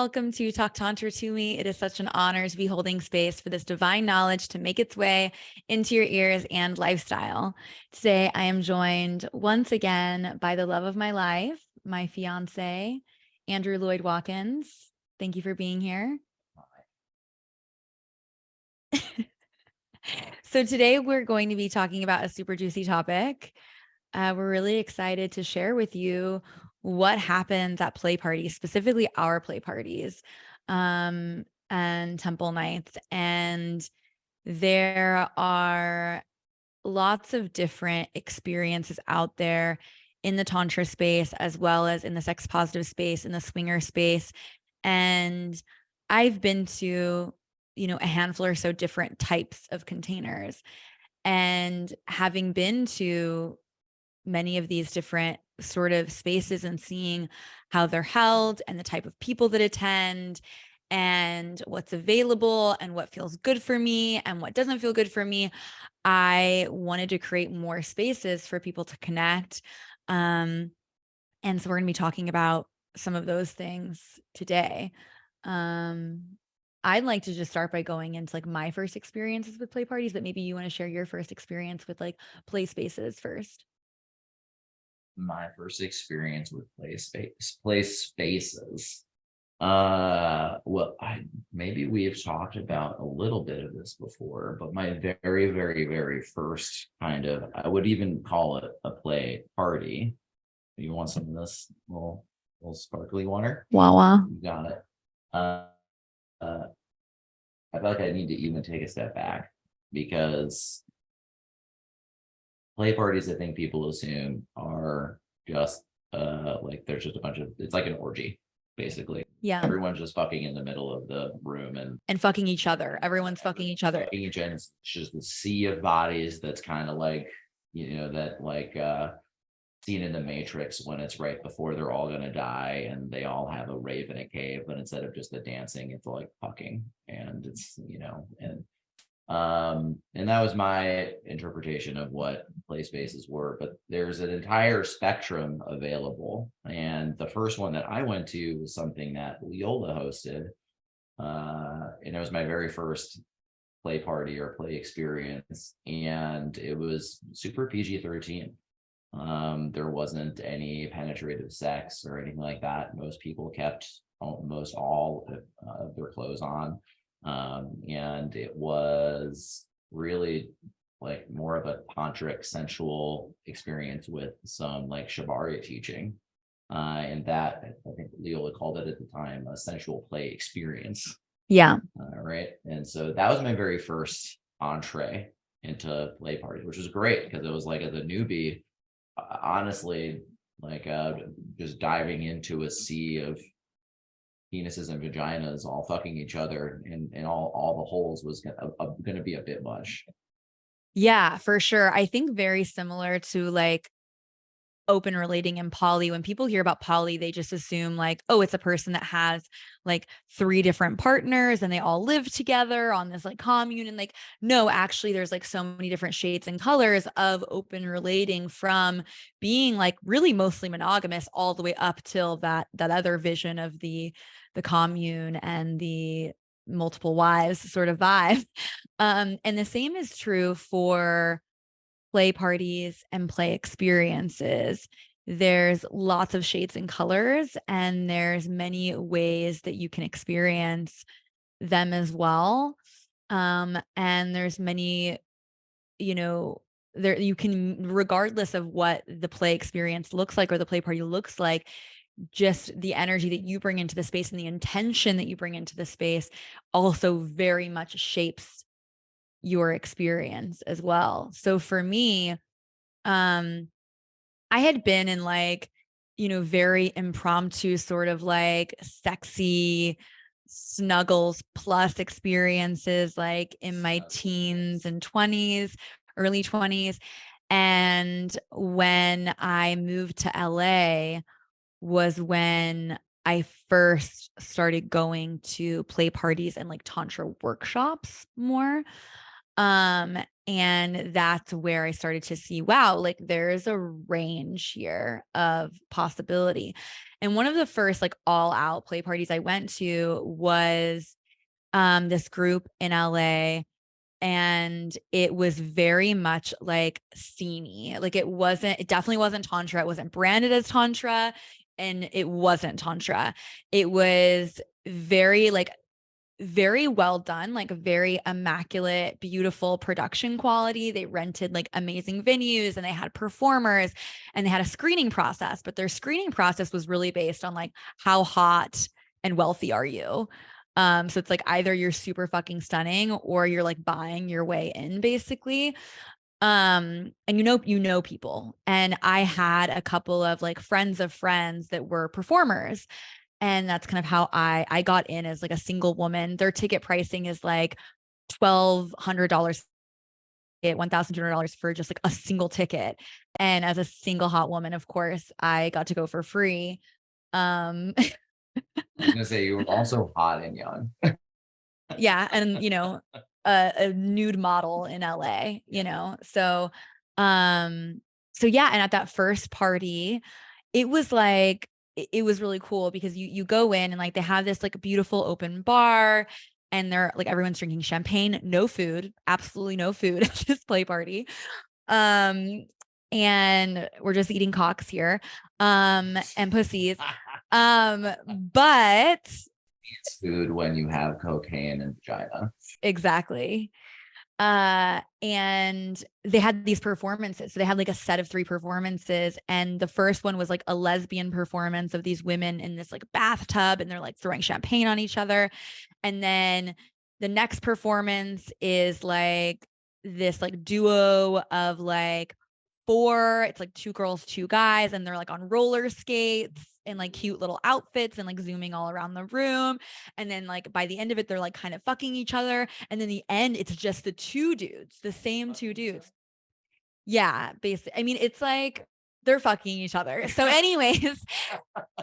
welcome to Talk Tantra to Me. It is such an honor to be holding space for this divine knowledge to make its way into your ears and lifestyle. Today, I am joined once again by the love of my life, my fiancé, Andrew Lloyd Watkins. Thank you for being here. So today we're going to be talking about a super juicy topic. We're really excited to share with you what happens at play parties, specifically our play parties, and temple nights. And there are lots of different experiences out there in the Tantra space, as well as in the sex positive space, in the swinger space. And I've been to, a handful or so different types of containers. And having been to many of these different sort of spaces and seeing how they're held and the type of people that attend and what's available and what feels good for me and what doesn't feel good for me, I wanted to create more spaces for people to connect. And so we're going to be talking about some of those things today. I'd like to just start by going into like my first experiences with play parties, but maybe you want to share your first experience with like play spaces first. My first experience with play spaces. Well, maybe we have talked about a little bit of this before, but my very, very, very first kind of, I would even call it a play party. You want some of this little sparkly water? Wawa. You got it. I feel like I need to even take a step back because play parties, I think people assume, are just like there's just a bunch of, it's like an orgy, basically. Yeah. Everyone's just fucking in the middle of the room and fucking each other. Everyone's fucking each other. Fucking each other. It's just the sea of bodies that's kind of like, that like scene in the Matrix when it's right before they're all gonna die and they all have a rave in a cave, but instead of just the dancing, it's like fucking, and it's and that was my interpretation of what play spaces were. But there's an entire spectrum available, and the first one that I went to was something that Leola hosted, and it was my very first play party or play experience, and it was super PG-13. There wasn't any penetrative sex or anything like that. Most people kept almost all of their clothes on. And it was really like more of a tantric sensual experience with some like Shibari teaching. And that, I think Leola called it at the time, a sensual play experience. Yeah. Right. And so that was my very first entree into play parties, which was great because it was like, as a newbie, honestly, like just diving into a sea of penises and vaginas all fucking each other in all the holes was gonna be a bit much. Yeah, for sure. I think very similar to like open relating and poly. When people hear about poly, they just assume like, oh, it's a person that has like 3 different partners and they all live together on this like commune. And like, no, actually there's like so many different shades and colors of open relating, from being like really mostly monogamous all the way up till that other vision of the commune and the multiple wives sort of vibe. And the same is true for play parties and play experiences. There's lots of shades and colors, and there's many ways that you can experience them as well. And there's many, there you can, regardless of what the play experience looks like or the play party looks like, just the energy that you bring into the space and the intention that you bring into the space also very much shapes your experience as well. So for me, I had been in like, very impromptu sort of like sexy snuggles plus experiences like in my teens and 20s, early 20s. And when I moved to LA was when I first started going to play parties and like tantra workshops more. And that's where I started to see, wow, like there's a range here of possibility. And one of the first like all out play parties I went to was this group in LA, and it was very much like sceney. Like it definitely wasn't Tantra. It wasn't branded as Tantra, and it wasn't Tantra. It was very like very well done, like a very immaculate, beautiful production quality. They rented like amazing venues and they had performers and they had a screening process, but their screening process was really based on like how hot and wealthy are you? So it's like either you're super fucking stunning or you're like buying your way in basically. And you know people. And I had a couple of like friends of friends that were performers, and that's kind of how I got in as like a single woman. Their ticket pricing is like $1,200, $1,200 for just like a single ticket. And as a single hot woman, of course, I got to go for free. Um, I was gonna say you were also hot and young. yeah, and a nude model in LA, um, so yeah, and at that first party, it was like it was really cool because you go in and like they have this like beautiful open bar, and they're like everyone's drinking champagne, no food, absolutely no food at this play party. Um, and we're just eating cocks here, and pussies. But It's food when you have cocaine and vagina. exactly. And they had these performances. So they had like a set of 3 performances. And the first one was like a lesbian performance of these women in this like bathtub, and they're like throwing champagne on each other. And then the next performance is like this like duo of like 4, it's like 2 girls, 2 guys, and they're like on roller skates in like cute little outfits and like zooming all around the room. And then like by the end of it, they're like kind of fucking each other. And then the end, it's just the 2 dudes, the same 2 dudes. Yeah, basically. I mean, it's like they're fucking each other. So, anyways,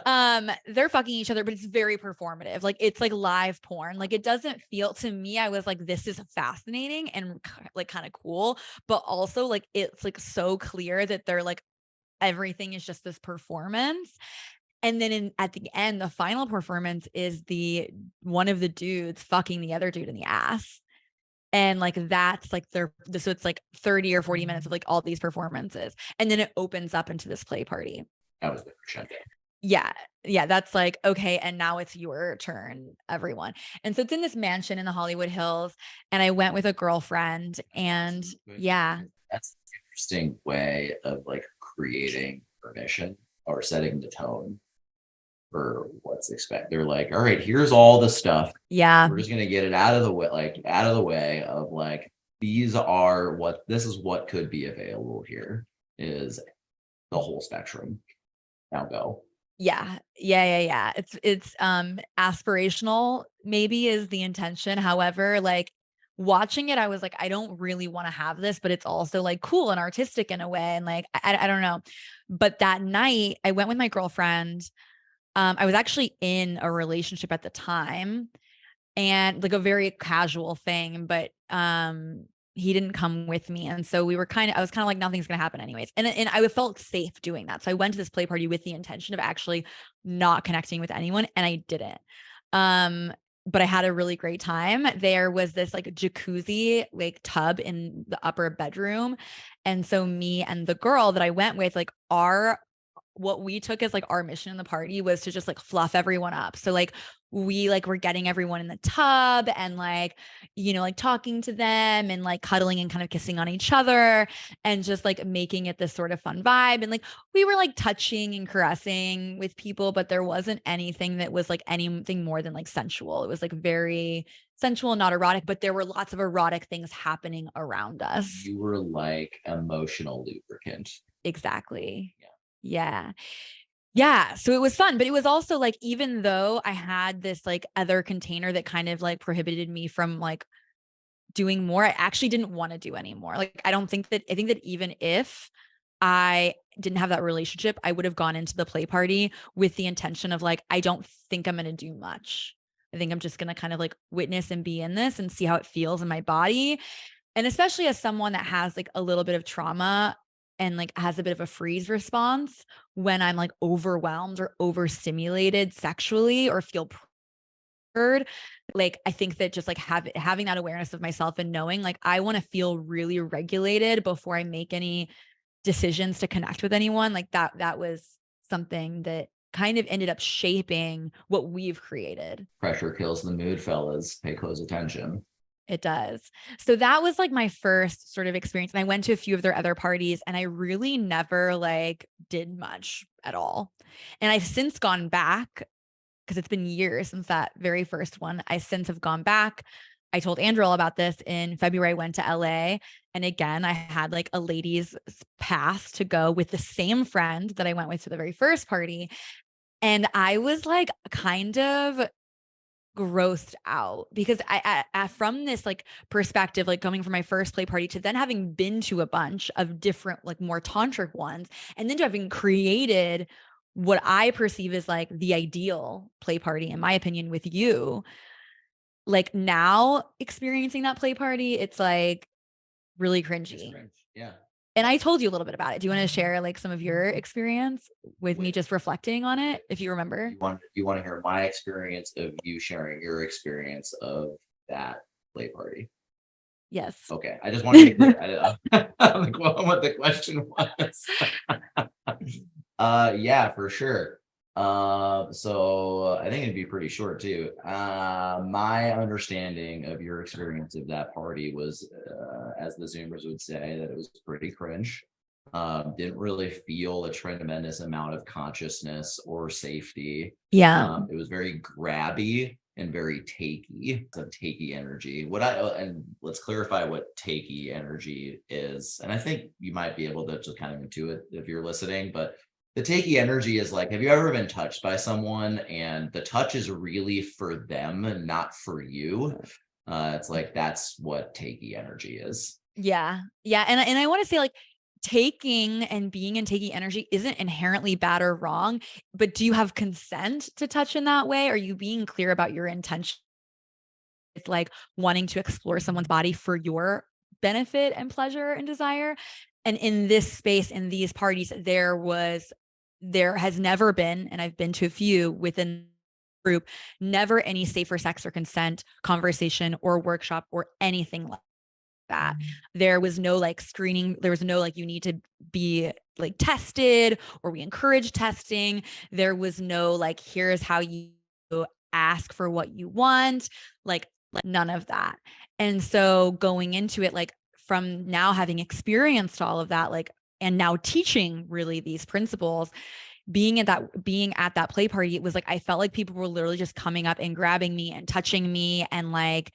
they're fucking each other, but it's very performative. Like it's like live porn. Like it doesn't feel to me, I was like, this is fascinating and like kind of cool, but also like it's like so clear that they're like everything is just this performance. And then at the end, the final performance is the one of the dudes fucking the other dude in the ass. And like that's like so it's like 30 or 40 minutes of like all these performances. And then it opens up into this play party. That was the crescendo. Yeah. Yeah. That's like, okay. And now it's your turn, everyone. And so it's in this mansion in the Hollywood Hills. And I went with a girlfriend, and yeah. That's an interesting way of like creating permission or setting the tone for what's expected. They're like, all right, here's all the stuff. Yeah. We're just gonna get it out of the way, like out of the way of like this is what could be available here is the whole spectrum. Now go. Yeah. Yeah. It's aspirational maybe is the intention. However, like watching it, I was like, I don't really want to have this, but it's also like cool and artistic in a way. And like, I don't know. But that night I went with my girlfriend. I was actually in a relationship at the time, and like a very casual thing, but he didn't come with me. And so I was kind of like, nothing's gonna happen anyways. And I felt safe doing that. So I went to this play party with the intention of actually not connecting with anyone, and I didn't. But I had a really great time. There was this like jacuzzi like tub in the upper bedroom. And so me and the girl that I went with, like what we took as like our mission in the party was to just like fluff everyone up. So like we like were getting everyone in the tub and like, like talking to them and like cuddling and kind of kissing on each other and just like making it this sort of fun vibe. And like we were like touching and caressing with people, but there wasn't anything that was like anything more than like sensual. It was like very sensual, not erotic, but there were lots of erotic things happening around us. You were like emotional lubricant. Exactly. Yeah. Yeah. So it was fun, but it was also like, even though I had this like other container that kind of like prohibited me from like doing more, I actually didn't want to do anymore. Like, I think that even if I didn't have that relationship, I would have gone into the play party with the intention of like, I don't think I'm going to do much. I think I'm just going to kind of like witness and be in this and see how it feels in my body. And especially as someone that has like a little bit of trauma and like has a bit of a freeze response when I'm like overwhelmed or overstimulated sexually or feel pressured, like I think that just like having that awareness of myself and knowing like I want to feel really regulated before I make any decisions to connect with anyone, like that was something that kind of ended up shaping what we've created. Pressure kills the mood, fellas. Pay close attention. It does. So that was like my first sort of experience. And I went to a few of their other parties and I really never like did much at all. And I've since gone back because it's been years since that very first one. I since have gone back. I told Andrew all about this in February. I went to LA. And again, I had like a ladies pass to go with the same friend that I went with to the very first party. And I was like kind of grossed out because I from this like perspective, like coming from my first play party to then having been to a bunch of different like more tantric ones, and then to having created what I perceive as like the ideal play party in my opinion with you, like now experiencing that play party, it's like really cringy. Yeah. And I told you a little bit about it. Do you want to share like some of your experience with me just reflecting on it, if you remember? You want to hear my experience of you sharing your experience of that play party? Yes. Okay. I just want to be clear. I'm like, what the question was. Yeah, for sure. So I think it'd be pretty short too. My understanding of your experience of that party was, as the Zoomers would say, that it was pretty cringe. Didn't really feel a tremendous amount of consciousness or safety. Yeah. It was very grabby and very takey, some takey energy. And let's clarify what takey energy is. And I think you might be able to just kind of intuit if you're listening, but the takey energy is like, have you ever been touched by someone and the touch is really for them and not for you? It's like, that's what takey energy is. Yeah. Yeah. And I want to say like taking and being in takey energy isn't inherently bad or wrong, but do you have consent to touch in that way? Are you being clear about your intention with like wanting to explore someone's body for your benefit and pleasure and desire? And in this space, in these parties, there has never been, and I've been to a few within group, never any safer sex or consent conversation or workshop or anything like that. There was no like screening. There was no like, you need to be like tested or we encourage testing. There was no like, here's how you ask for what you want, like none of that. And so going into it, like from now having experienced all of that, like, and now teaching really these principles, being at that play party, it was like, I felt like people were literally just coming up and grabbing me and touching me and like,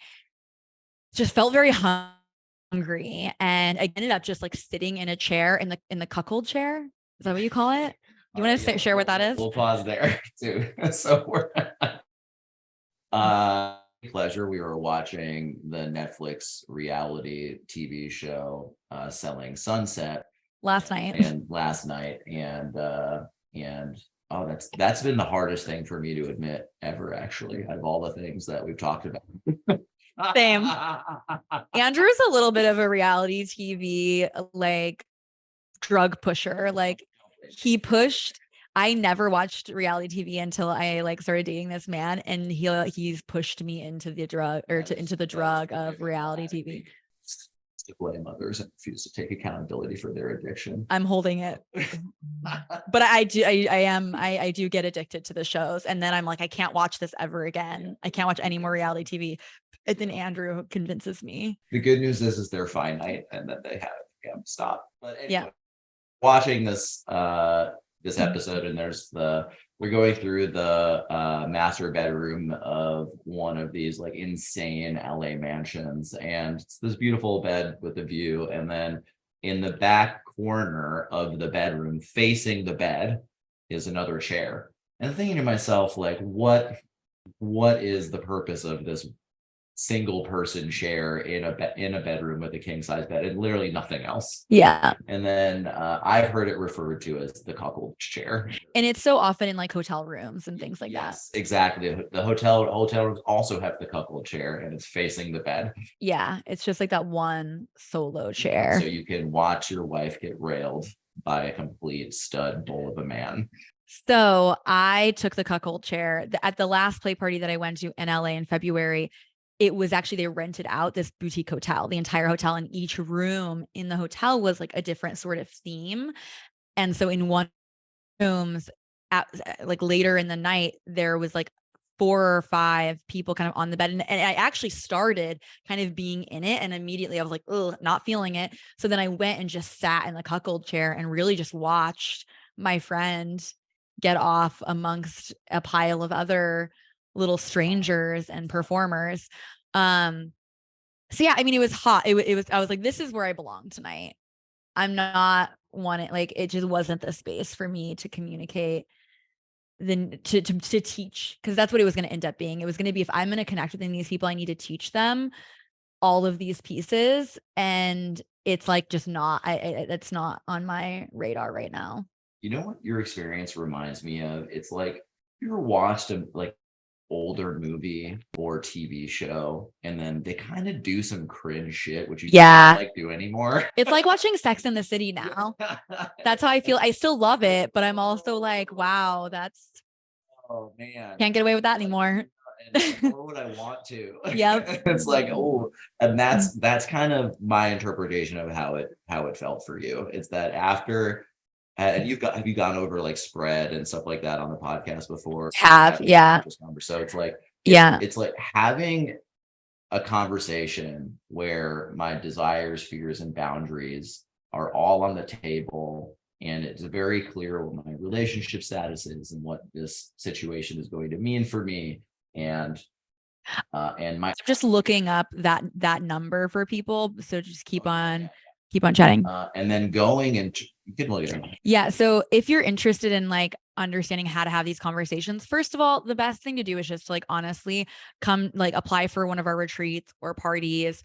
just felt very hungry. And I ended up just like sitting in a chair in the cuckold chair. Is that what you call it? You want to share what that is? We'll pause there too. So we're pleasure. We were watching the Netflix reality TV show Selling Sunset last night. And oh, that's been the hardest thing for me to admit ever, actually, out of all the things that we've talked about. Same. Andrew's a little bit of a reality TV like drug pusher. Like I never watched reality TV until I like started dating this man, and he's pushed me into the drug into the drug of reality TV. To blame others and refuse to take accountability for their addiction. I'm holding it. But I do get addicted to the shows. And then I'm like, I can't watch this ever again. I can't watch any more reality TV. And then Andrew convinces me. The good news is they're finite and that they have stop. But anyway, yeah, watching this this episode, and we're going through the master bedroom of one of these like insane LA mansions, and it's this beautiful bed with a view, and then in the back corner of the bedroom facing the bed is another chair. And I'm thinking to myself, like, what is the purpose of this single person chair in a bedroom with a king size bed and literally nothing else. Yeah. And then I've heard it referred to as the cuckold chair. And it's so often in like hotel rooms and things like yes, that. Exactly. The hotel rooms also have the cuckold chair and it's facing the bed. Yeah. It's just like that one solo chair. So you can watch your wife get railed by a complete stud bull of a man. So I took the cuckold chair at the last play party that I went to in LA in February. It was actually, they rented out this boutique hotel, the entire hotel, and each room in the hotel was like a different sort of theme. And so in one rooms at like later in the night, there was like 4 or 5 people kind of on the bed. And I actually started kind of being in it. And immediately I was like, oh, not feeling it. So then I went and just sat in the cuckold chair and really just watched my friend get off amongst a pile of other little strangers and performers. So yeah, I mean, it was hot. It was, I was like, this is where I belong tonight. I'm not wanting, like, it just wasn't the space for me to communicate, then to teach, because that's what it was going to end up being. It was going to be, if I'm going to connect with these people, I need to teach them all of these pieces. And it's like, just not, it's not on my radar right now. You know what your experience reminds me of? It's like you ever watched a like older movie or TV show and then they kind of do some cringe shit, which you don't like do anymore. It's like watching Sex in the City now. That's how I feel. I still love it, but I'm also like, wow, that's, oh man, can't get away with that anymore. Nor would I want to. Yep. It's like, oh, and that's kind of my interpretation of how it felt for you. It's that after, and have you gone over like spread and stuff like that on the podcast before? Yeah. So it's like, Yeah. it's like having a conversation where my desires, fears, and boundaries are all on the table. And it's very clear what my relationship status is and what this situation is going to mean for me. And my just looking up that number for people. So just keep on chatting. And then going and you can look at it. Yeah. So if you're interested in like understanding how to have these conversations, first of all, the best thing to do is just to like honestly come like apply for one of our retreats or parties.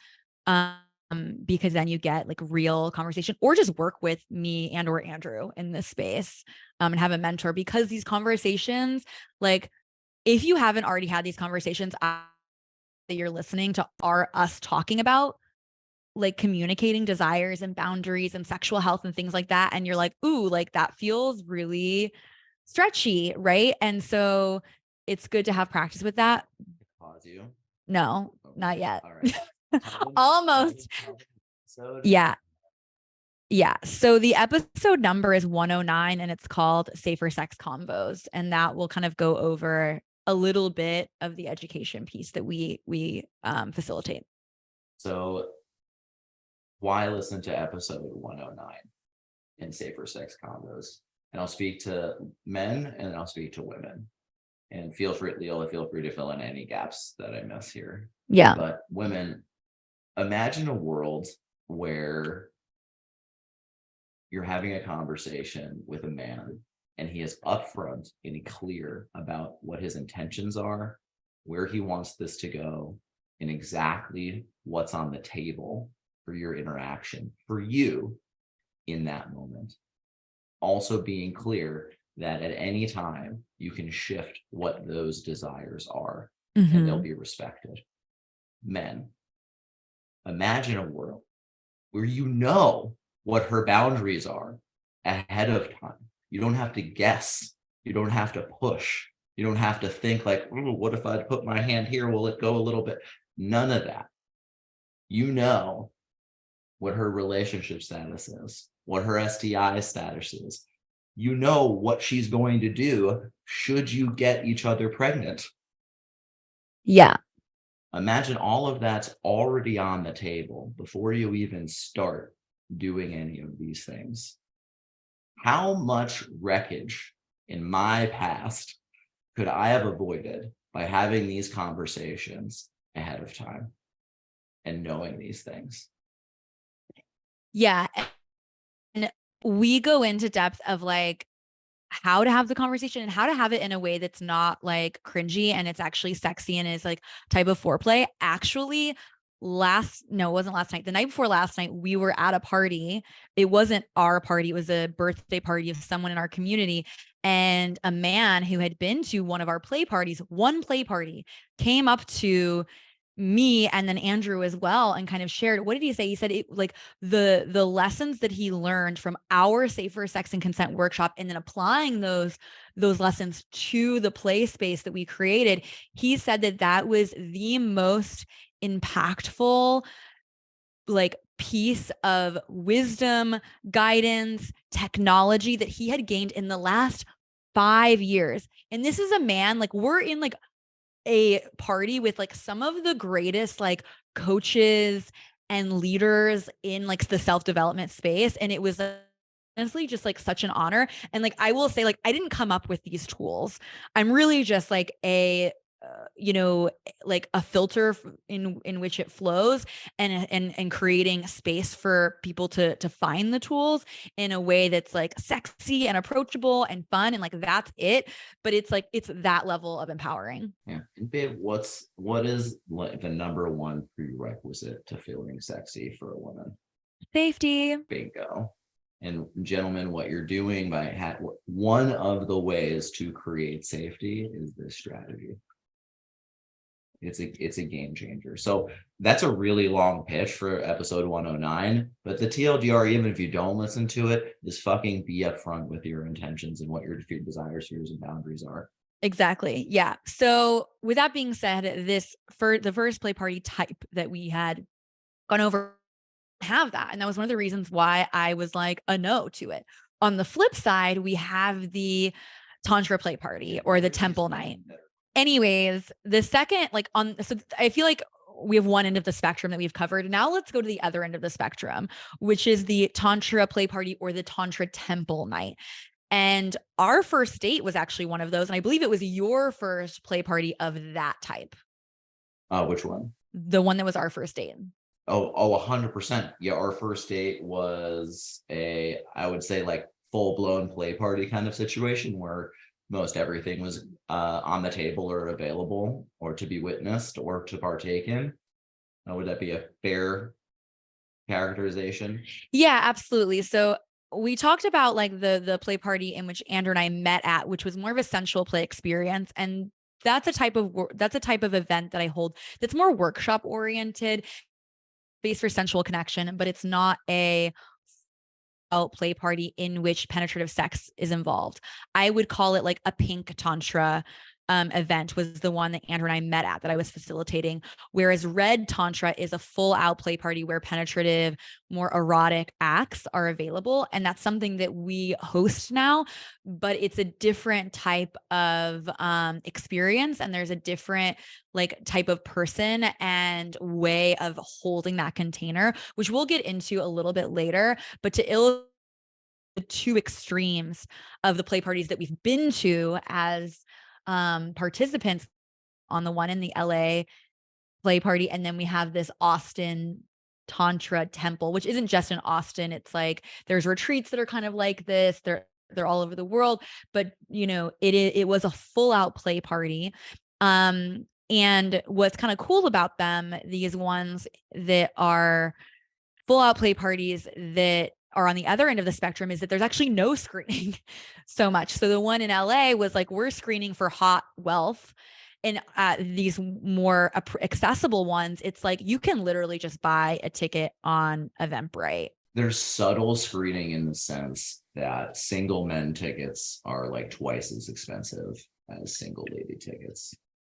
Because then you get like real conversation, or just work with me and or Andrew in this space, and have a mentor, because these conversations, like if you haven't already had these conversations that you're listening to are us talking about, like communicating desires and boundaries and sexual health and things like that, and you're like, ooh, like that feels really stretchy, right? And so it's good to have practice with that. Pause you. No, not yet. All right. Almost. Yeah. So the episode number is 109 and it's called Safer Sex Convos. And that will kind of go over a little bit of the education piece that we facilitate. So why listen to episode 109 in Safer Sex Convos? And I'll speak to men and I'll speak to women. And feel free, Leola, feel free to fill in any gaps that I miss here. Yeah. But women, imagine a world where you're having a conversation with a man and he is upfront and clear about what his intentions are, where he wants this to go, and exactly what's on the table for your interaction, for you in that moment. Also being clear that at any time you can shift what those desires are, and they'll be respected. Men, imagine a world where you know what her boundaries are ahead of time. You don't have to guess. You don't have to push. You don't have to think like, oh, what if I put my hand here? Will it go a little bit? None of that. You know what her relationship status is, what her STI status is. You know what she's going to do should you get each other pregnant. Yeah. Imagine all of that's already on the table before you even start doing any of these things. How much wreckage in my past could I have avoided by having these conversations ahead of time and knowing these things? Yeah. And we go into depth of like how to have the conversation and how to have it in a way that's not like cringy and it's actually sexy and is like type of foreplay. Actually, no, it wasn't last night. The night before last night, we were at a party. It wasn't our party, it was a birthday party of someone in our community. And a man who had been to one of our play parties, one play party, came up to me and then Andrew as well and kind of shared, what did he say? He said it like the lessons that he learned from our safer sex and consent workshop and then applying those lessons to the play space that we created. He said that that was the most impactful like piece of wisdom, guidance, technology that he had gained in the last 5 years. And this is a man, like we're in like a party with like some of the greatest like coaches and leaders in like the self-development space. And it was honestly just like such an honor. And like, I will say, like, I didn't come up with these tools. I'm really just like like a filter in which it flows and creating space for people to find the tools in a way that's like sexy and approachable and fun. And like, that's it. But it's like, it's that level of empowering. Yeah. And babe, what is like the number one prerequisite to feeling sexy for a woman? Safety. Bingo. And gentlemen, what you're doing by one of the ways to create safety is this strategy. It's a game changer. So that's a really long pitch for episode 109. But the TLDR, even if you don't listen to it, is fucking be upfront with your intentions and what your desires, fears, and boundaries are. Exactly. Yeah. So with that being said, for the first play party type that we had gone over have that. And that was one of the reasons why I was like a no to it. On the flip side, we have the Tantra play party or the temple night. Anyways, the second, so I feel like we have one end of the spectrum that we've covered. Now let's go to the other end of the spectrum, which is the Tantra play party or the Tantra temple night. And our first date was actually one of those. And I believe it was your first play party of that type. Which one? The one that was our first date. Oh, 100%. Yeah, our first date was I would say like full-blown play party kind of situation where most everything was on the table or available or to be witnessed or to partake in. Would that be a fair characterization? Yeah, absolutely. So we talked about like the play party in which Andrew and I met at, which was more of a sensual play experience. And that's a type of event that I hold that's more workshop oriented, space for sensual connection, but it's not a play party in which penetrative sex is involved. I would call it like a pink tantra event was the one that Andrew and I met at that I was facilitating. Whereas red tantra is a full out play party where penetrative, more erotic acts are available. And that's something that we host now, but it's a different type of experience. And there's a different like type of person and way of holding that container, which we'll get into a little bit later. But to illustrate the two extremes of the play parties that we've been to as participants, on the one in the LA play party, and then we have this Austin Tantra temple, which isn't just in Austin. It's like there's retreats that are kind of like this. They're all over the world, but it was a full out play party. And what's kind of cool about them, these ones that are full out play parties that are on the other end of the spectrum, is that there's actually no screening so much. So the one in LA was like, we're screening for hot wealth. And these more accessible ones, it's like you can literally just buy a ticket on Eventbrite. There's subtle screening in the sense that single men tickets are like twice as expensive as single lady tickets.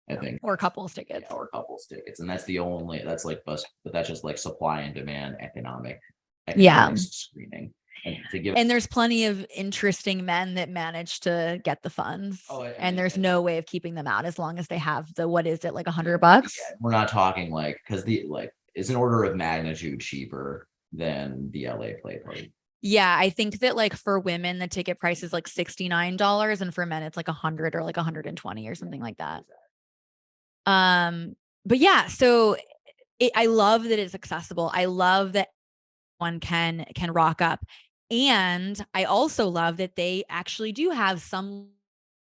I think, or couples tickets, and that's but that's just like supply and demand economic screening. And there's plenty of interesting men that manage to get the funds, and there's no way of keeping them out as long as they have what is it, like $100? Yeah, we're not talking like, because it's an order of magnitude cheaper than the LA play party. Yeah, I think that like for women, the ticket price is like $69, and for men, it's like 100 or like 120 or something like that. But yeah, so I love that it's accessible. I love that one can rock up. And I also love that they actually do have some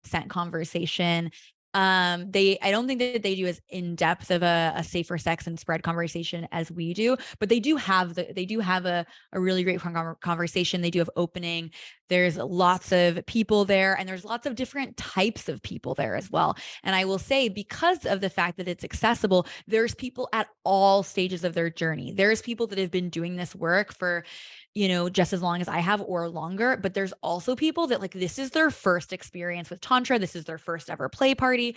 consent conversation. I don't think that they do as in depth of a safer sex and spread conversation as we do, but they do have a really great conversation. They do have opening. There's lots of people there, and there's lots of different types of people there as well. And I will say, because of the fact that it's accessible, there's people at all stages of their journey. There's people that have been doing this work for, just as long as I have or longer. But there's also people that, like, this is their first experience with Tantra. This is their first ever play party,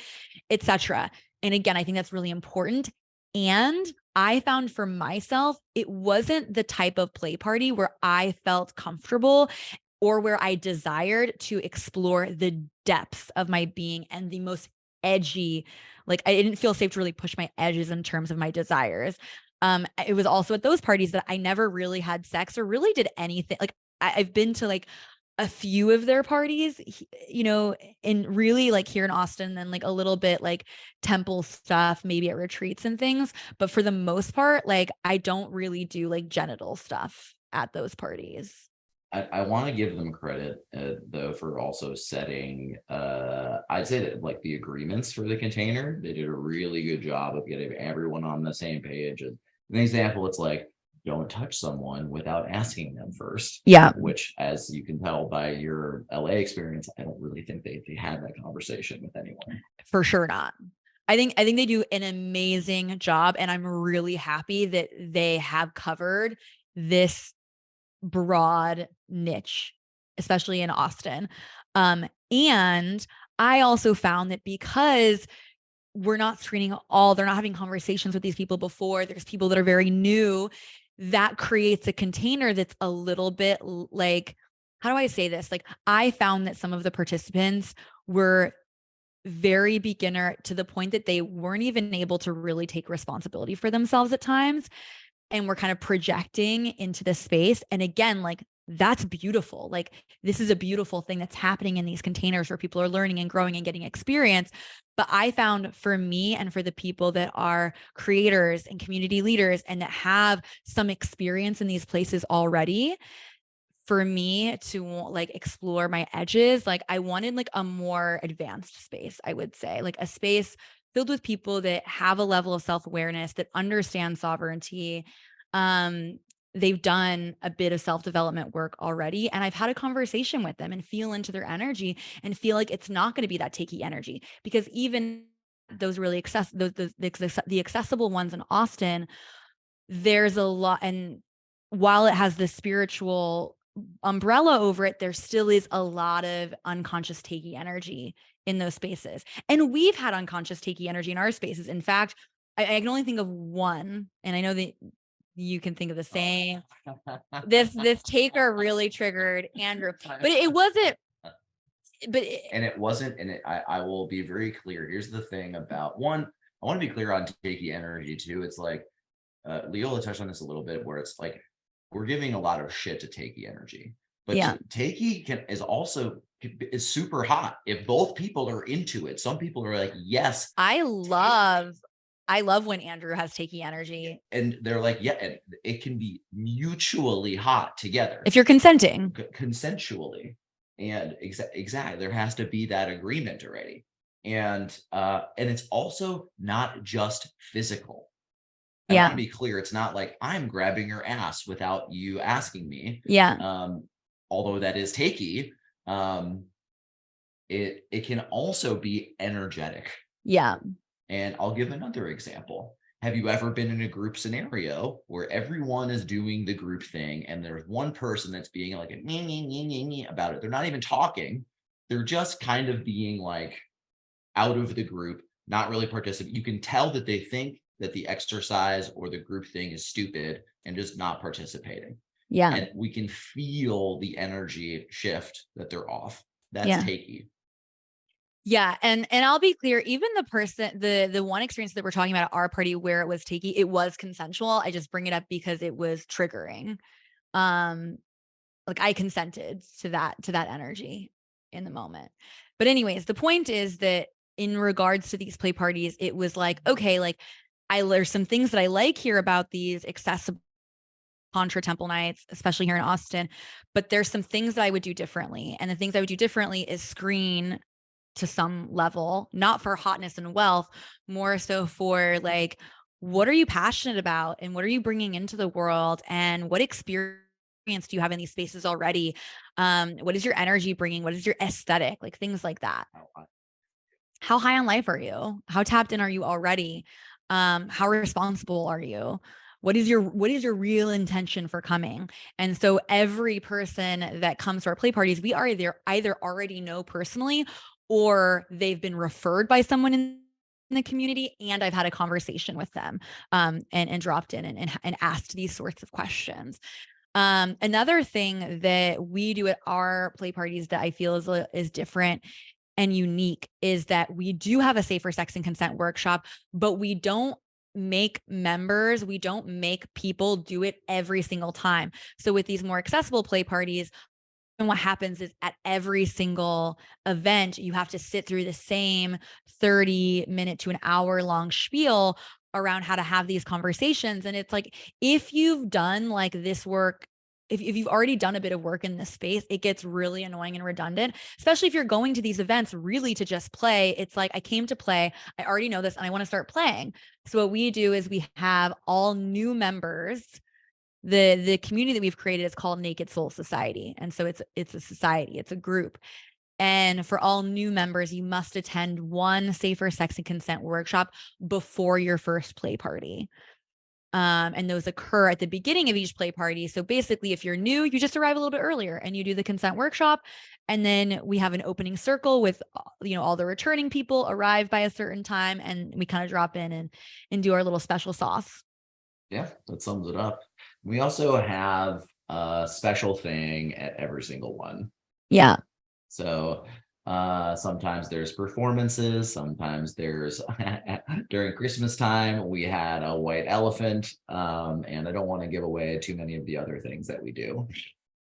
etc. And again, I think that's really important. And I found for myself, it wasn't the type of play party where I felt comfortable or where I desired to explore the depths of my being and the most edgy. Like, I didn't feel safe to really push my edges in terms of my desires. It was also at those parties that I never really had sex or really did anything. Like, I've been to like a few of their parties, and really like here in Austin, and like a little bit like temple stuff, maybe at retreats and things. But for the most part, like, I don't really do like genital stuff at those parties. I want to give them credit, though, for also setting, I'd say that like the agreements for the container, they did a really good job of getting everyone on the same page. And an example, it's like, don't touch someone without asking them first. Yeah, Which, as you can tell by your LA experience, I don't really think they had that conversation with anyone. for sure not. I think they do an amazing job, and I'm really happy that they have covered this broad niche, especially in Austin. And I also found that because we're not screening they're not having conversations with these people before, there's people that are very new, that creates a container that's a little bit like, how do I say this? Like, I found that some of the participants were very beginner to the point that they weren't even able to really take responsibility for themselves at times, and we're kind of projecting into the space. And again, like, that's beautiful. Like, this is a beautiful thing that's happening in these containers where people are learning and growing and getting experience. But I found, for me and for the people that are creators and community leaders and that have some experience in these places already, for me to like explore my edges, like, I wanted like a more advanced space, I would say, like a space filled with people that have a level of self-awareness, that understand sovereignty. Um, they've done a bit of self-development work already, and I've had a conversation with them and feel into their energy and feel like it's not going to be that takey energy, because even those really the accessible ones in Austin, there's a lot. And while it has the spiritual umbrella over it, there still is a lot of unconscious takey energy in those spaces. And we've had unconscious takey energy in our spaces. In fact, I can only think of one, and I know that you can think of the same. This taker really triggered Andrew, but it wasn't. But And it wasn't, and I will be very clear. Here's the thing about one, I want to be clear on takey energy too. It's like, Leola touched on this a little bit, where it's like we're giving a lot of shit to takey energy, but yeah, takey is super hot if both people are into it. Some people are like, yes, I love when Andrew has takey energy and they're like, yeah, and it can be mutually hot together, if you're consenting. consensually, and exactly, there has to be that agreement already, and it's also not just physical. I want to Yeah, be clear. It's not like I'm grabbing your ass without you asking me. yeah, Um, Although that is takey, um, it can also be energetic. yeah. And I'll give another example. Have you ever been in a group scenario where everyone is doing the group thing and there's one person that's being like a about it? They're not even talking. They're just kind of being like out of the group, not really participating. You can tell that they think that the exercise or the group thing is stupid and just not participating. Yeah. And we can feel the energy shift that they're off. That's Yeah. takey. Yeah, and I'll be clear, even the one experience that we're talking about at our party where it was takey, it was consensual. I just bring it up because it was triggering. Um, like, I consented to that energy in the moment. But anyways, the point is that in regards to these play parties, it was like, okay, like, there's some things that I like here about these accessible Tantra temple nights, especially here in Austin, but there's some things that I would do differently. And the things I would do differently is screen to some level, not for hotness and wealth, more so for like, what are you passionate about and what are you bringing into the world and what experience do you have in these spaces already? What is your energy bringing? What is your aesthetic? Like things like that. How high on life are you? How tapped in are you already? How responsible are you? What is your real intention for coming? And so every person that comes to our play parties, we are either already know personally or they've been referred by someone in the community, and I've had a conversation with them and dropped in and asked these sorts of questions. Another thing that we do at our play parties that I feel is different and unique is that we do have a safer sex and consent workshop, but we don't make people do it every single time. So with these more accessible play parties, and what happens is at every single event, you have to sit through the same 30-minute to an hour long spiel around how to have these conversations. And it's like, if you've done like this work, if you've already done a bit of work in this space, it gets really annoying and redundant, especially if you're going to these events really to just play. It's like, I came to play, I already know this, and I want to start playing. So what we do is we have all new members. The community that we've created is called Naked Soul Society. And so it's a society, it's a group. And for all new members, you must attend one safer sex and consent workshop before your first play party. And those occur at the beginning of each play party. So basically, if you're new, you just arrive a little bit earlier and you do the consent workshop. And then we have an opening circle with, all the returning people arrive by a certain time, and we kind of drop in and do our little special sauce. Yeah, that sums it up. We also have a special thing at every single one. Yeah. So sometimes there's performances, sometimes there's during Christmas time, we had a white elephant. And I don't want to give away too many of the other things that we do.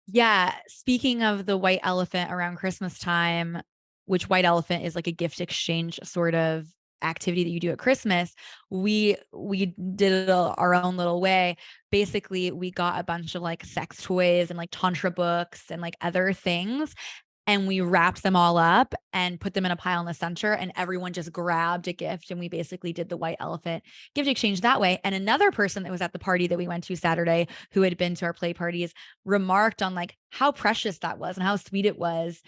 Yeah. Speaking of the white elephant around Christmas time, which white elephant is like a gift exchange sort of activity that you do at Christmas, we did it our own little way. Basically, we got a bunch of like sex toys and like tantra books and like other things, and we wrapped them all up and put them in a pile in the center, and everyone just grabbed a gift, and we basically did the white elephant gift exchange that way. And another person that was at the party that we went to Saturday, who had been to our play parties, remarked on like how precious that was and how sweet it was.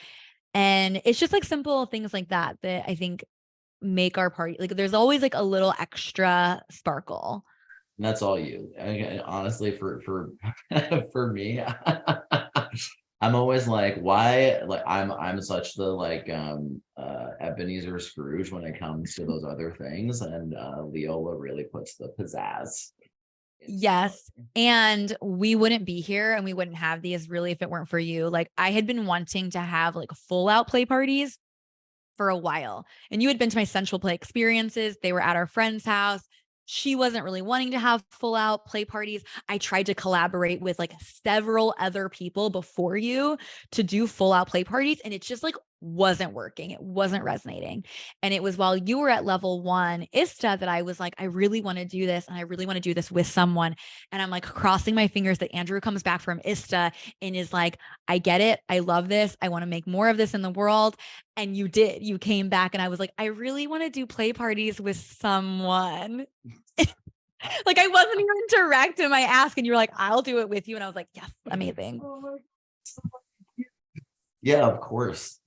And it's just like simple things like that I think make our party, like there's always like a little extra sparkle. And that's all you. Honestly, for for me, I'm always like, why? Like, I'm such the like Ebenezer Scrooge when it comes to those other things, and Leola really puts the pizzazz. Yes. And we wouldn't be here and we wouldn't have these really if it weren't for you. Like I had been wanting to have like full out play parties for a while. And you had been to my Central Play experiences. They were at our friend's house. She wasn't really wanting to have full out play parties. I tried to collaborate with like several other people before you to do full out play parties. And it just like wasn't working. It wasn't resonating. And it was while you were at level 1 ISTA that I was like, I really want to do this. And I really want to do this with someone. And I'm like crossing my fingers that Andrew comes back from ISTA and is like, I get it. I love this. I want to make more of this in the world. And you did. You came back and I was like, I really want to do play parties with someone. Like I wasn't even direct in my ask, and you were like, I'll do it with you. And I was like, yes, amazing. Yeah, of course.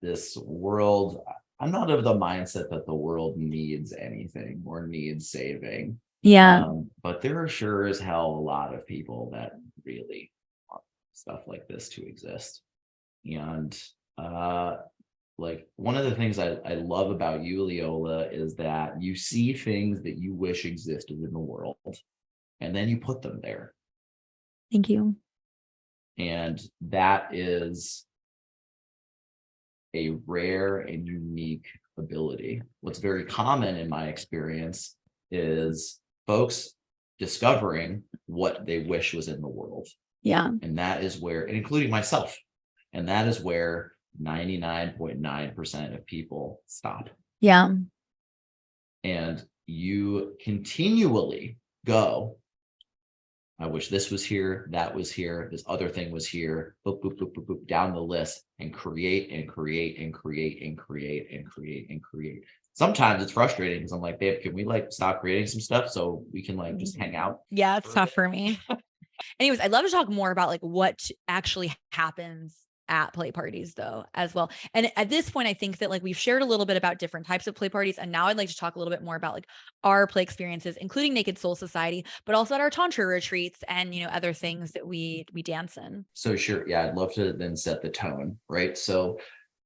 This world, I'm not of the mindset that the world needs anything or needs saving. Yeah. But there are sure as hell a lot of people that really want stuff like this to exist. And like one of the things I love about you, Leola, is that you see things that you wish existed in the world, and then you put them there. Thank you. And that is a rare and unique ability. What's very common in my experience is folks discovering what they wish was in the world. Yeah. And that is where, and including myself, and that is where 99.9% of people stop. Yeah. And you continually go, I wish this was here, that was here, this other thing was here, boop, boop, boop, boop, boop, down the list, and create and create and create and create and create and create. Sometimes it's frustrating because I'm like, babe, can we like stop creating some stuff so we can like just hang out? Yeah, it's tough for me. Anyways, I'd love to talk more about like what actually happens at play parties though, as well. And at this point, I think that like we've shared a little bit about different types of play parties. And now I'd like to talk a little bit more about like our play experiences, including Naked Soul Society, but also at our Tantra retreats and, you know, other things that we dance in. So sure, yeah, I'd love to then set the tone, right? So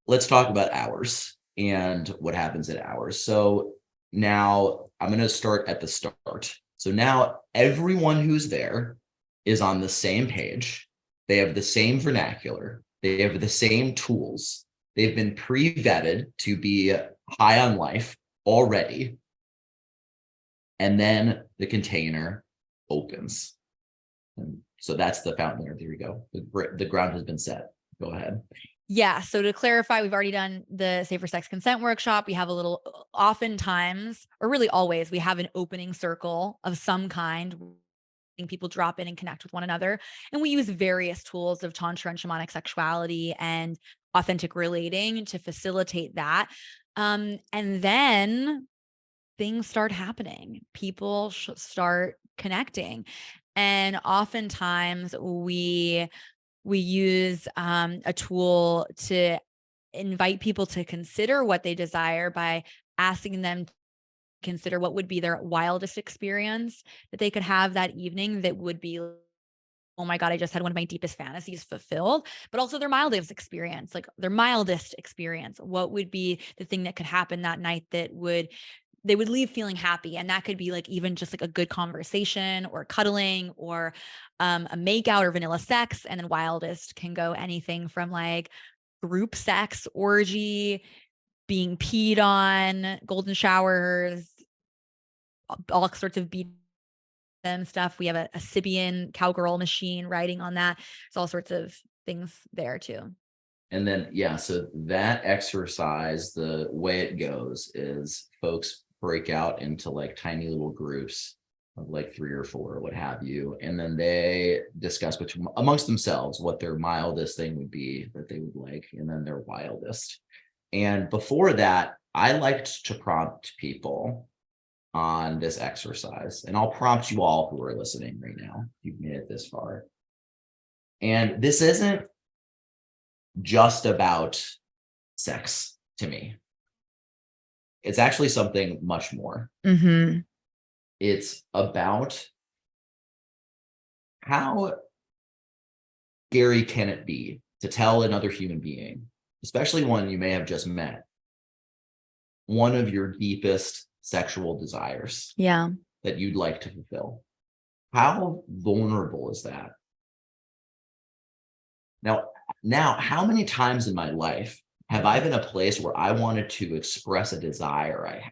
let's talk about hours and what happens at hours. So now I'm going to start at the start. So now everyone who's there is on the same page. They have the same vernacular. They have the same tools. They've been pre-vetted to be high on life already. And then the container opens. And so that's the fountain there. There we go. The ground has been set. Go ahead. Yeah. So to clarify, we've already done the safer sex consent workshop. We have a little, oftentimes, or really always, we have an opening circle of some kind. People drop in and connect with one another. And we use various tools of Tantra and shamanic sexuality and authentic relating to facilitate that. And then things start happening. People start connecting. And oftentimes we use a tool to invite people to consider what they desire by asking them to consider what would be their wildest experience that they could have that evening that would be, oh my God, I just had one of my deepest fantasies fulfilled, but also their mildest experience, like their mildest experience. What would be the thing that could happen that night that they would leave feeling happy? And that could be like even just like a good conversation or cuddling or a makeout or vanilla sex. And then wildest can go anything from like group sex, orgy, being peed on, golden showers, all sorts of BDSM stuff. We have a Sibian cowgirl machine riding on that. There's all sorts of things there too. And then, yeah, so that exercise, the way it goes is folks break out into like tiny little groups of like 3 or 4, what have you. And then they discuss amongst themselves what their mildest thing would be that they would like, and then their wildest. And before that, I liked to prompt people on this exercise. And I'll prompt you all who are listening right now, if you've made it this far. And this isn't just about sex to me. It's actually something much more. Mm-hmm. It's about how scary can it be to tell another human being, especially one you may have just met, one of your deepest sexual desires that you'd like to fulfill. How vulnerable is that? Now, how many times in my life have I been a place where I wanted to express a desire I had,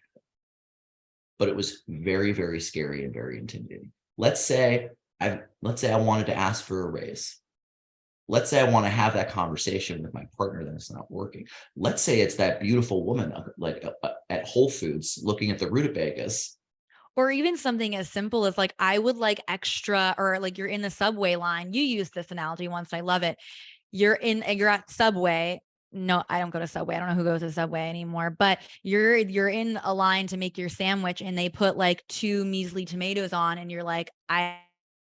but it was very, very scary and very intimidating? Let's say I wanted to ask for a raise. Let's say I want to have that conversation with my partner that it's not working. Let's say it's that beautiful woman at Whole Foods looking at the rutabagas. Or even something as simple as like, I would like extra, or like you're in the subway line. You used this analogy once, and I love it. You're at Subway. No, I don't go to Subway. I don't know who goes to Subway anymore, but you're in a line to make your sandwich and they put like 2 measly tomatoes on and you're like, I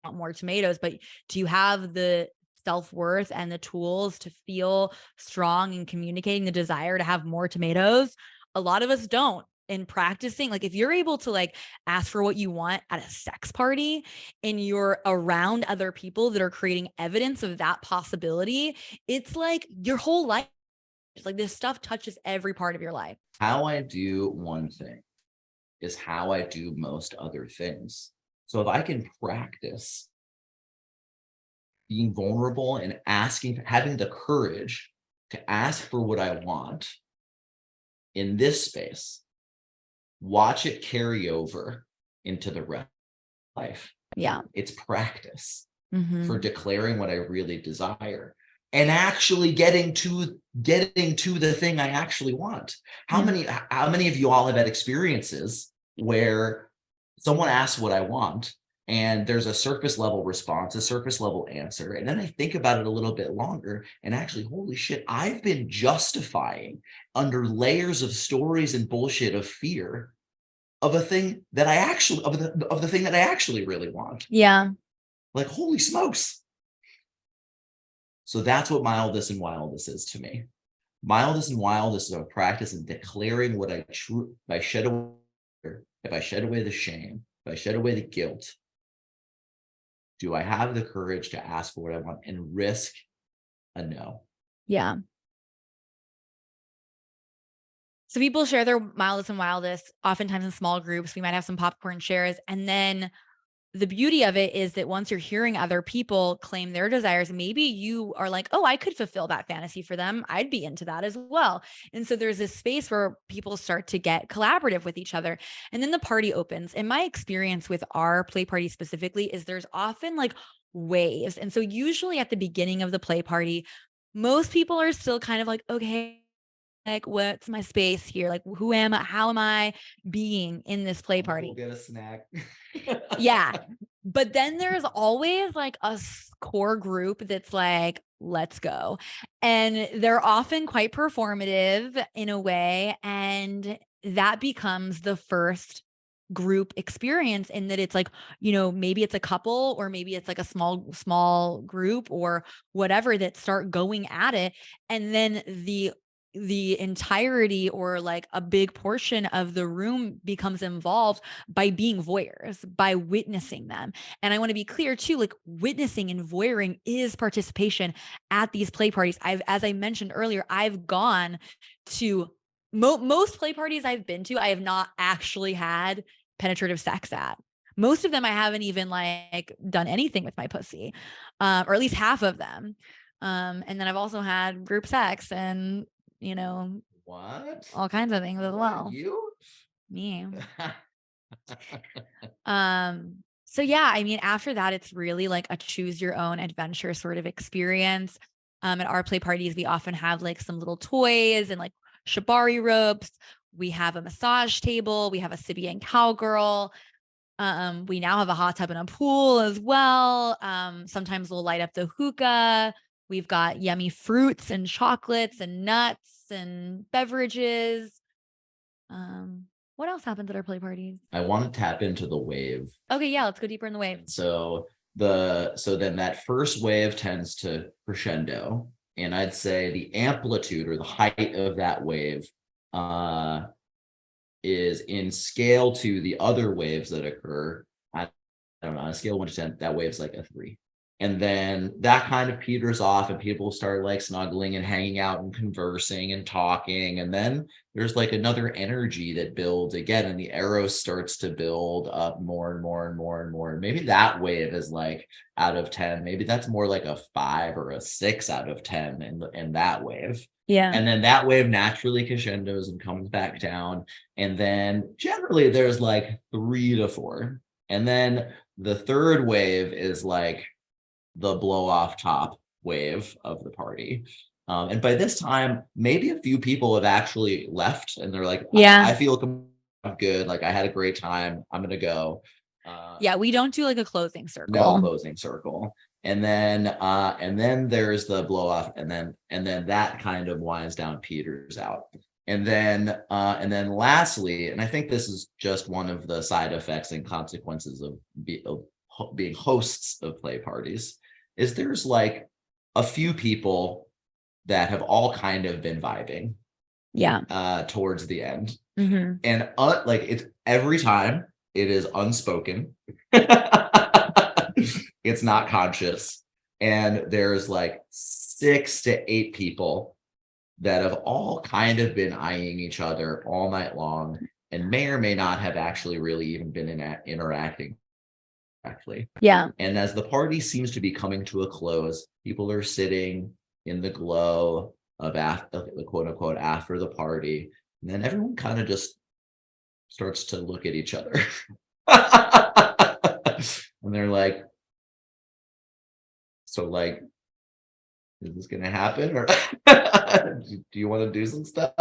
want more tomatoes, but do you have the self-worth and the tools to feel strong in communicating the desire to have more tomatoes? A lot of us don't. In practicing, like if you're able to like ask for what you want at a sex party and you're around other people that are creating evidence of that possibility, it's like your whole life, it's like this stuff touches every part of your life. How I do one thing is how I do most other things. So if I can practice being vulnerable and having the courage to ask for what I want in this space, watch it carry over into the rest of life. Yeah. It's practice for declaring what I really desire and actually getting to the thing I actually want. How many of you all have had experiences where someone asks what I want And there's a surface level response, a surface level answer. And then I think about it a little bit longer and actually, holy shit, I've been justifying under layers of stories and bullshit of fear of a thing that I actually, of the thing that I actually really want. Yeah. Like, holy smokes. So that's what mildness and wildness is to me. Mildness and wildness is a practice in declaring what I true, if I shed away the shame, if I shed away the guilt, do I have the courage to ask for what I want and risk a no? Yeah. So people share their mildest and wildest, oftentimes in small groups. We might have some popcorn shares. And then the beauty of it is that once you're hearing other people claim their desires, maybe you are like, oh, I could fulfill that fantasy for them. I'd be into that as well. And so there's this space where people start to get collaborative with each other. And then the party opens. And my experience with our play party specifically is there's often like waves. And so usually at the beginning of the play party, most people are still kind of like, okay, like, what's my space here? Like, who am I? How am I being in this play We'll party? get a snack. Yeah. But then there's always like a core group that's like, let's go. And they're often quite performative in a way. And that becomes the first group experience in that it's like, maybe it's a couple or maybe it's like a small group or whatever that start going at it. And then the entirety or like a big portion of the room becomes involved by being voyeurs, by witnessing them. And I want to be clear too, like witnessing and voyeuring is participation at these play parties. As I mentioned earlier, I've gone to most play parties I've been to, I have not actually had penetrative sex at. Most of them I haven't even like done anything with my pussy, or at least half of them. And then I've also had group sex and What? all kinds of things as well. You? Me. So yeah, I mean, after that, it's really like a choose your own adventure sort of experience. At our play parties, we often have like some little toys and like shibari ropes. We have a massage table. We have a Sibian cowgirl. We now have a hot tub and a pool as well. Sometimes we'll light up the hookah. We've got yummy fruits and chocolates and nuts and beverages. What else happens at our play parties? I want to tap into the wave. Okay, yeah, let's go deeper in the wave. So then that first wave tends to crescendo, and I'd say the amplitude or the height of that wave is in scale to the other waves that occur. I don't know, on a scale of 1 to 10, that wave's like a 3. And then that kind of peters off and people start like snuggling and hanging out and conversing and talking. And then there's like another energy that builds again, and the arrow starts to build up more and more and more and more. And maybe that wave is like out of 10, maybe that's more like a 5 or a 6 out of 10 in that wave. Yeah. And then that wave naturally crescendos and comes back down. And then generally there's like 3 to 4. And then the third wave is like the blow off top wave of the party. And by this time, maybe a few people have actually left and they're like, Yeah. I feel good. Like I had a great time. I'm going to go. Yeah, we don't do like a closing circle. No closing circle. And then there's the blow off, and then that kind of winds down, peters out. And then lastly, and I think this is just one of the side effects and consequences of being hosts of play parties, is there's like a few people that have all kind of been vibing towards the end. Mm-hmm. And like it's every time it is unspoken. It's not conscious. And there's like 6 to 8 people that have all kind of been eyeing each other all night long and may or may not have actually really even been interacting correctly. Yeah. And as the party seems to be coming to a close, people are sitting in the glow of the quote unquote after the party. And then everyone kind of just starts to look at each other. And they're like, so like, is this gonna happen, or do you want to do some stuff?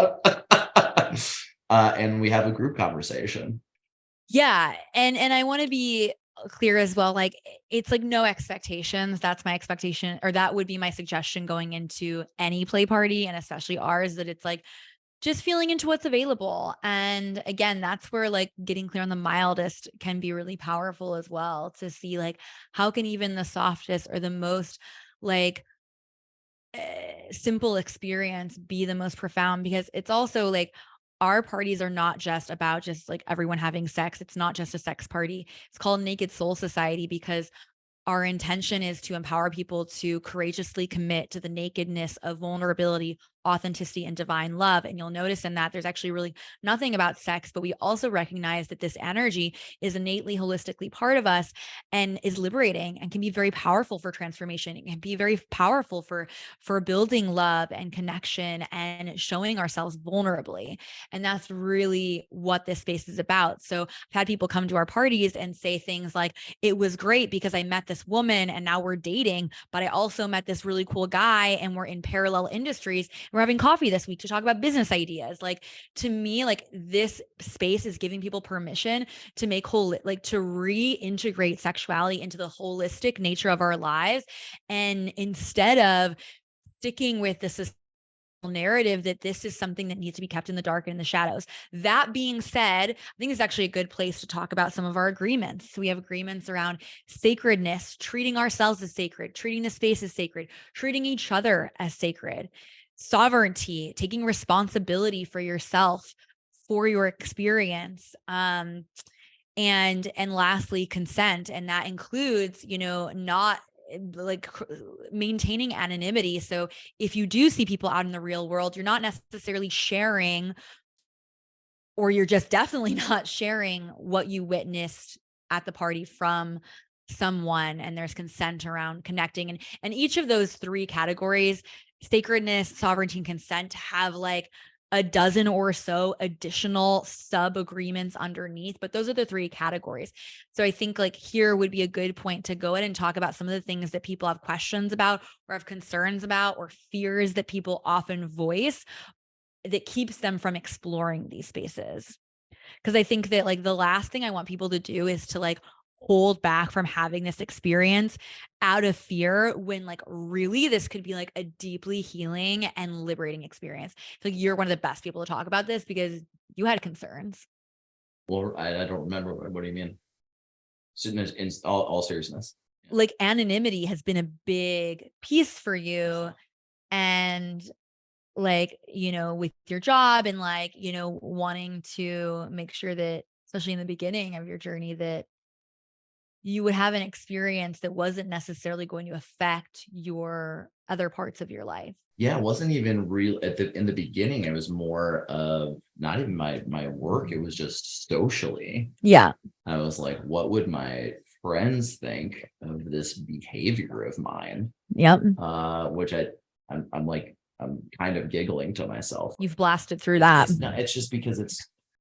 And we have a group conversation. Yeah, and I want to be clear as well, like it's like no expectations. That's my expectation, or that would be my suggestion going into any play party, and especially ours, that it's like just feeling into what's available. And again, that's where like getting clear on the mildest can be really powerful as well, to see like how can even the softest or the most like simple experience be the most profound. Because it's also like our parties are not just about just like everyone having sex. It's not just a sex party. It's called Naked Soul Society because our intention is to empower people to courageously commit to the nakedness of vulnerability, authenticity, and divine love. And you'll notice in that there's actually really nothing about sex, but we also recognize that this energy is innately holistically part of us and is liberating and can be very powerful for transformation. It can be very powerful for building love and connection and showing ourselves vulnerably. And that's really what this space is about. So I've had people come to our parties and say things like, it was great because I met this woman and now we're dating, but I also met this really cool guy and we're in parallel industries. We're having coffee this week to talk about business ideas. Like, to me, like this space is giving people permission to make like to reintegrate sexuality into the holistic nature of our lives. And instead of sticking with the narrative that this is something that needs to be kept in the dark and in the shadows. That being said, I think it's actually a good place to talk about some of our agreements. So we have agreements around sacredness, treating ourselves as sacred, treating the space as sacred, treating each other as sacred, sovereignty, taking responsibility for yourself, for your experience. And lastly, consent. And that includes, not like maintaining anonymity. So if you do see people out in the real world, you're not necessarily sharing, or you're just definitely not sharing what you witnessed at the party from someone, and there's consent around connecting. And each of those three categories, sacredness, sovereignty, and consent, have like a dozen or so additional sub agreements underneath, but those are the three categories. So I think like here would be a good point to go ahead and talk about some of the things that people have questions about or have concerns about or fears that people often voice that keeps them from exploring these spaces. Because I think that like the last thing I want people to do is to like hold back from having this experience out of fear, when like really this could be like a deeply healing and liberating experience. So you're one of the best people to talk about this because you had concerns. Well, I don't remember. What do you mean? So in all seriousness. Like anonymity has been a big piece for you, and like, with your job and like, wanting to make sure that, especially in the beginning of your journey, that you would have an experience that wasn't necessarily going to affect your other parts of your life. Yeah, it wasn't even real in the beginning. It was more of not even my work. It was just socially. Yeah. I was like, what would my friends think of this behavior of mine? Yep. Which I'm like, I'm kind of giggling to myself. You've blasted through that. It's just because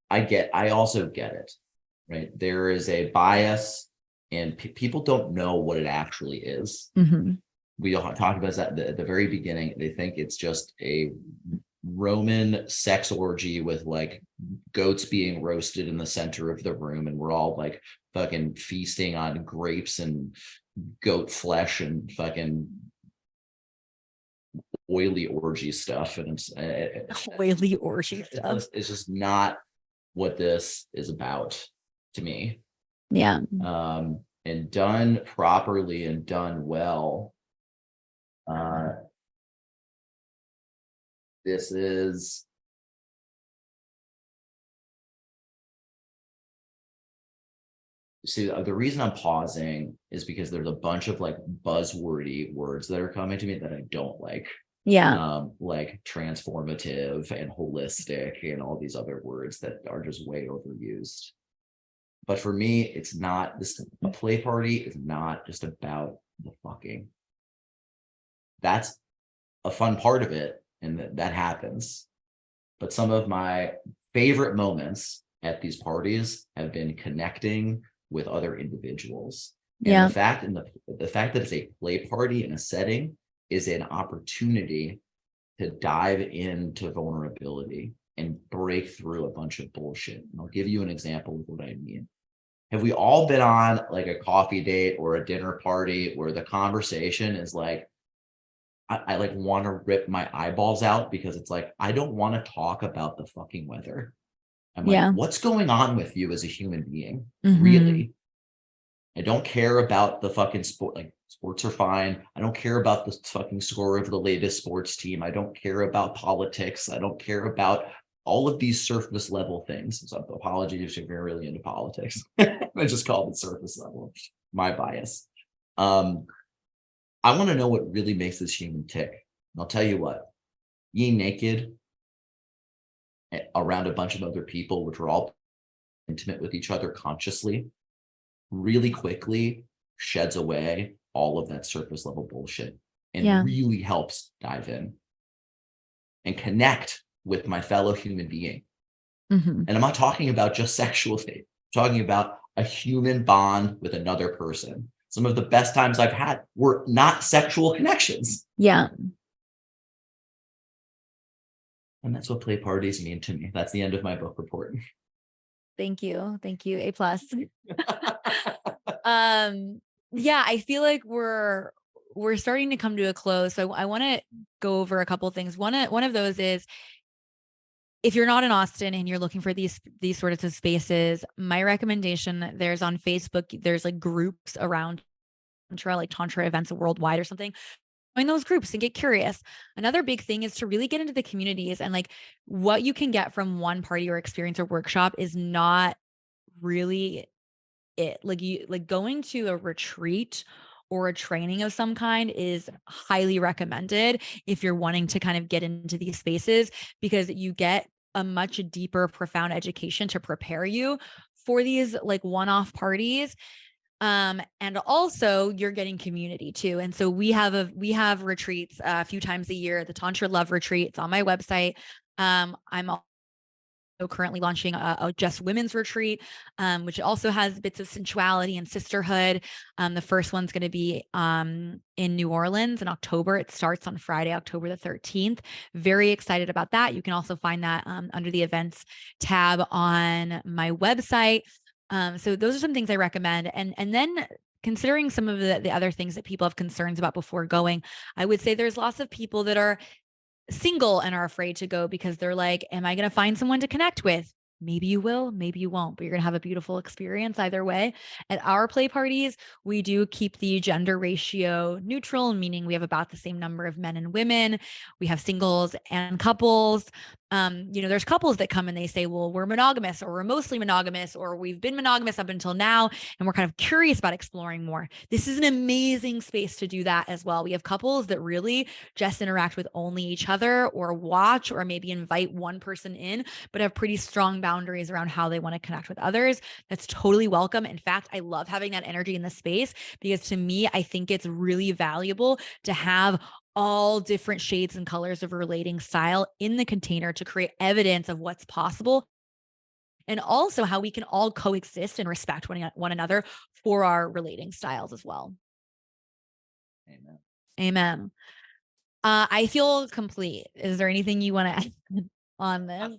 I also get it, right? There is a bias and people don't know what it actually is. Mhm. We all talked about that at the very beginning. They think it's just a Roman sex orgy with like goats being roasted in the center of the room, and we're all like fucking feasting on grapes and goat flesh and fucking oily orgy stuff. And Oily orgy stuff. it's just not what this is about to me. Yeah. And done properly and done well, this is see the reason I'm pausing is because there's a bunch of like buzzwordy words that are coming to me that I don't like. Yeah. Like transformative and holistic and all these other words that are just way overused. But for me, it's not this. A play party is not just about the fucking. That's a fun part of it, and that happens. But some of my favorite moments at these parties have been connecting with other individuals. And Yeah. the fact that it's a play party in a setting is an opportunity to dive into vulnerability and break through a bunch of bullshit. And I'll give you an example of what I mean. Have we all been on like a coffee date or a dinner party where the conversation is like, I like want to rip my eyeballs out because it's like, I don't want to talk about the fucking weather. I'm like, Yeah. what's going on with you as a human being? Mm-hmm. Really? I don't care about the fucking sport. Like sports are fine. I don't care about the fucking score of the latest sports team. I don't care about politics. I don't care about all of these surface level things. So apologies if you're really into politics. I just called it surface level. My bias. I want to know what really makes this human tick. And I'll tell you what, being naked around a bunch of other people, which are all intimate with each other consciously, really quickly sheds away all of that surface level bullshit and Yeah. really helps dive in and connect with my fellow human being. Mm-hmm. And I'm not talking about just sexually, I'm talking about a human bond with another person. Some of the best times I've had were not sexual connections. Yeah. And that's what play parties mean to me. That's the end of my book report. Thank you. Thank you. A plus. Yeah, I feel like we're starting to come to a close. So I want to go over a couple of things. One of those is, if you're not in Austin and you're looking for these sorts of spaces, my recommendation, there's on Facebook, there's like groups around Tantra, like Tantra events worldwide or something. Join those groups and get curious. Another big thing is to really get into the communities, and like what you can get from one party or experience or workshop is not really it. Like going to a retreat or a training of some kind is highly recommended if you're wanting to kind of get into these spaces, because you get a much deeper, profound education to prepare you for these like one-off parties. And also you're getting community too. And so we have retreats a few times a year, the Tantra Love retreat. It's on my website. I'm currently launching a just women's retreat, which also has bits of sensuality and sisterhood. The first one's going to be in New Orleans in October. It starts on Friday, October the 13th. Very excited about that. You can also find that under the events tab on my website. So those are some things I recommend. And then considering some of the other things that people have concerns about before going, I would say there's lots of people that are single and are afraid to go because they're like, am I going to find someone to connect with? Maybe you will, maybe you won't, but you're going to have a beautiful experience either way. At our play parties, we do keep the gender ratio neutral, meaning we have about the same number of men and women. We have singles and couples. There's couples that come and they say, well, we're monogamous, or we're mostly monogamous, or we've been monogamous up until now, and we're kind of curious about exploring more. This is an amazing space to do that as well. We have couples that really just interact with only each other, or watch, or maybe invite one person in, but have pretty strong boundaries around how they want to connect with others. That's totally welcome. In fact, I love having that energy in the space, because to me, I think it's really valuable to have all different shades and colors of relating style in the container to create evidence of what's possible, and also how we can all coexist and respect one another for our relating styles as well. Amen. Amen. I feel complete. Is there anything you want to add on this?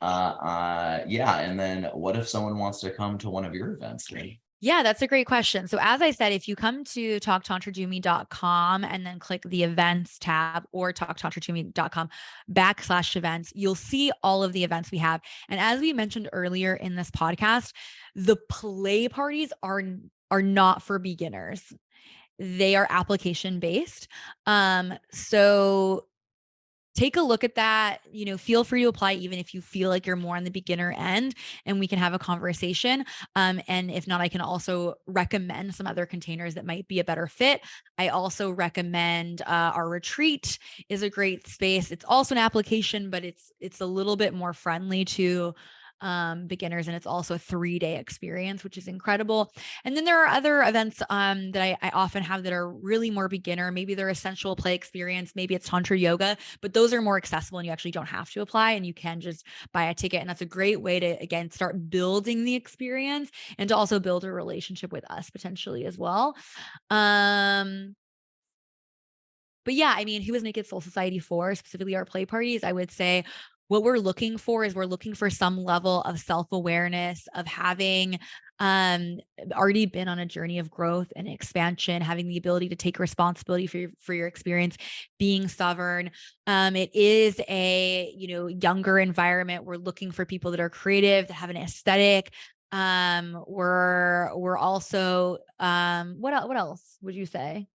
Yeah. And then what if someone wants to come to one of your events? Right? Yeah, that's a great question. So as I said, if you come to talktantrajumi.com and then click the events tab, or talktantrajumi.com/events, you'll see all of the events we have. And as we mentioned earlier in this podcast, the play parties are not for beginners. They are application based. So take a look at that. Feel free to apply, even if you feel like you're more on the beginner end, and we can have a conversation. And if not, I can also recommend some other containers that might be a better fit. I also recommend our retreat is a great space. It's also an application, but it's a little bit more friendly to beginners, and it's also a 3-day experience, which is incredible. And then there are other events that I often have that are really more beginner. Maybe they're a sensual play experience, maybe it's tantra yoga, but those are more accessible and you actually don't have to apply, and you can just buy a ticket. And that's a great way to, again, start building the experience and to also build a relationship with us potentially as well. But yeah, I mean, who is Naked Soul Society for? Specifically our play parties, I would say what we're looking for is we're looking for some level of self-awareness, of having already been on a journey of growth and expansion, having the ability to take responsibility for your experience, being sovereign. It is a, younger environment. We're looking for people that are creative, that have an aesthetic. We're also, what else would you say?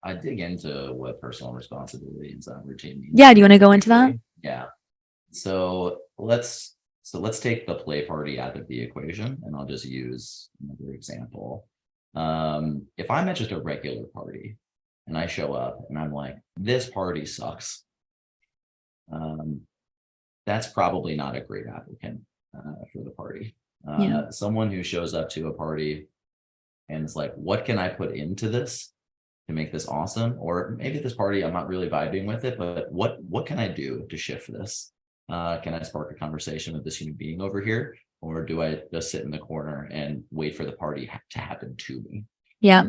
I dig into what personal responsibility and routine means. Yeah. Do you want to go into that? Yeah. So let's take the play party out of the equation, and I'll just use another example. If I'm at just a regular party and I show up and I'm like, this party sucks, that's probably not a great applicant for the party. Someone who shows up to a party and is like, what can I put into this to make this awesome? Or maybe this party, I'm not really vibing with it, but what can I do to shift this? Can I spark a conversation with this human being over here? Or do I just sit in the corner and wait for the party to happen to me? Yeah.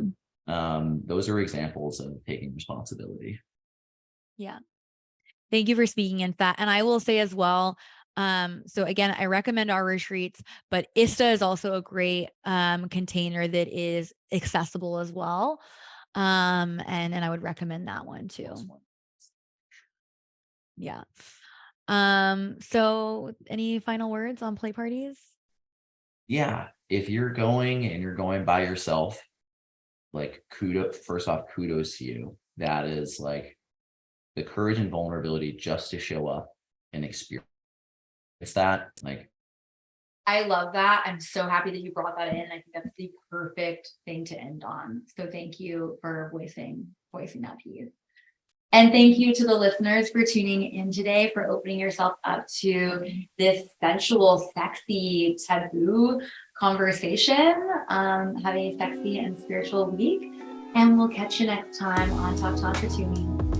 Those are examples of taking responsibility. Yeah. Thank you for speaking into that. And I will say as well, so again, I recommend our retreats, but ISTA is also a great container that is accessible as well. And I would recommend that one too. Yeah. So any final words on play parties? Yeah. If you're going and you're going by yourself, like first off, kudos to you. That is like the courage and vulnerability just to show up and experience that. Like, I love that. I'm so happy that you brought that in. I think that's the perfect thing to end on. So thank you for voicing that piece. And thank you to the listeners for tuning in today, for opening yourself up to this sensual, sexy, taboo conversation. Have a sexy and spiritual week. And we'll catch you next time on Talk Tantra to Me.